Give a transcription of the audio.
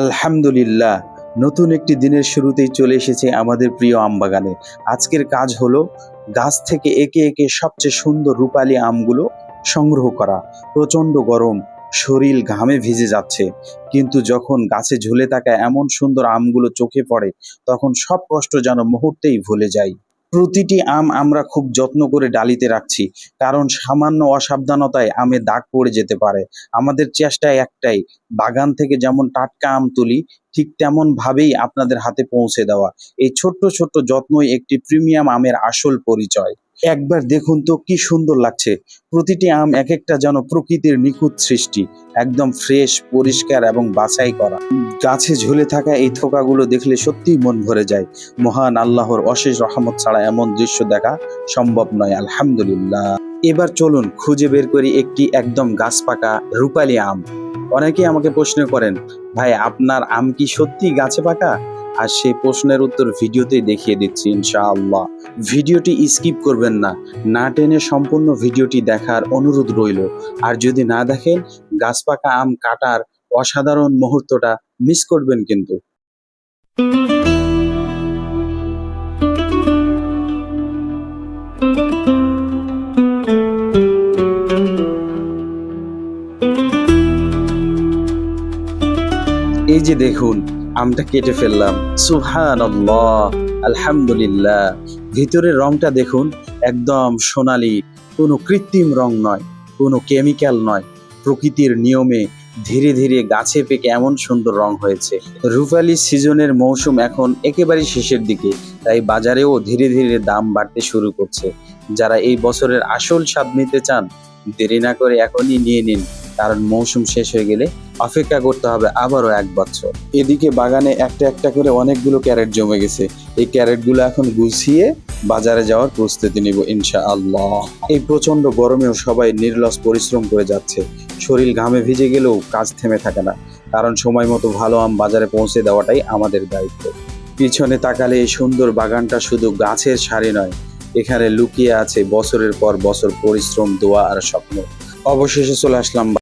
আলহামদুলিল্লাহ, নতুন একটি দিনের শুরুতেই চলে এসেছে আমাদের প্রিয় আম বাগানে। আজকের কাজ হলো গাছ থেকে একে একে সবচেয়ে সুন্দর রূপালী আমগুলো সংগ্রহ করা। প্রচণ্ড গরম, শরীর ঘামে ভিজে যাচ্ছে, কিন্তু যখন গাছে ঝুলে থাকা এমন সুন্দর আমগুলো চোখে পড়ে, তখন সব কষ্ট যেন মুহূর্তেই ভুলে যাই। প্রতিটি আম আমরা খুব যত্ন করে ডালিতে রাখছি, কারণ সামান্য অসাবধানতায় আমে দাগ পড়ে যেতে পারে। আমাদের চেষ্টা একটাই, বাগান থেকে যেমন টাটকা আম তুলি, ঠিক তেমন ভাবেই আপনাদের হাতে পৌঁছে দেওয়া। এই ছোট্ট ছোট্ট যত্নই একটি প্রিমিয়াম আমের আসল পরিচয়। একবার দেখুন তো কি সুন্দর লাগছে। প্রতিটি আম এক একটা যেন প্রকৃতির নিখুঁত সৃষ্টি, একদম ফ্রেশ, পরিষ্কার এবং বাছাই করা। গাছে ঝুলে থাকা এই থোকাগুলো দেখলে সত্যিই মন ভরে যায়। মহান আল্লাহর অশেষ রহমত ছাড়া এমন দৃশ্য দেখা সম্ভব নয়। আলহামদুলিল্লাহ। এবার চলুন খুঁজে বের করি একটি একদম গাছ পাকা রূপালী আম। অনেকেই আমাকে প্রশ্ন করেন, ভাই আপনার আম কি সত্যি গাছে পাকা? আর সেই প্রশ্নের উত্তর ভিডিওতেই দেখিয়ে দিচ্ছি ইনশাআল্লাহ। ভিডিওটি স্কিপ করবেন না, না টেনে সম্পূর্ণ ভিডিওটি দেখার অনুরোধ রইল। আর যদি না দেখেন, গাছ পাকা আম কাটার অসাধারণ মুহূর্তটা মিস করবেন কিন্তু। এই যে দেখুন, আমটা কেটে ফেললাম। সুবহানাল্লাহ, আলহামদুলিল্লাহ। ভিতরের রংটা দেখুন, একদম সোনালী, কোনো কৃত্রিম রং নয়, কোনো কেমিক্যাল নয়। প্রকৃতির নিয়মে ধীরে ধীরে গাছে পেকে এমন সুন্দর রং হয়েছে। রূপালী সিজনের মৌসুম এখন একেবারে শেষের দিকে, তাই বাজারেও ধীরে ধীরে দাম বাড়তে শুরু করছে। যারা এই বছরের আসল স্বাদ নিতে চান, দেরি না করে এখনই নিয়ে নিন, কারণ মৌসুম শেষ হয়ে গেলে অপেক্ষা করতে হবে আবারও 1 বছর। এদিকে বাগানে একটা একটা করে অনেকগুলো ক্যারেট জমে গেছে। এই ক্যারেটগুলো এখন গুছিয়ে বাজারে যাওয়ার প্রস্তুতি নিব ইনশাআল্লাহ। এই প্রচন্ড গরমেও সবাই নির্লস পরিশ্রম করে যাচ্ছে। শরীর ঘামে ভিজে গেলেও কাজ থেমে থাকে না, কারণ সময় মতো ভালো আম বাজারে পৌঁছে দেওয়াটাই আমাদের দায়িত্ব। পিছনে তাকালে এই সুন্দর বাগানটা শুধু গাছের সারি নয়, এখানে লুকিয়ে আছে বছরের পর বছর পরিশ্রম, দোয়া আর স্বপ্ন। অবশেষে চলে আসলাম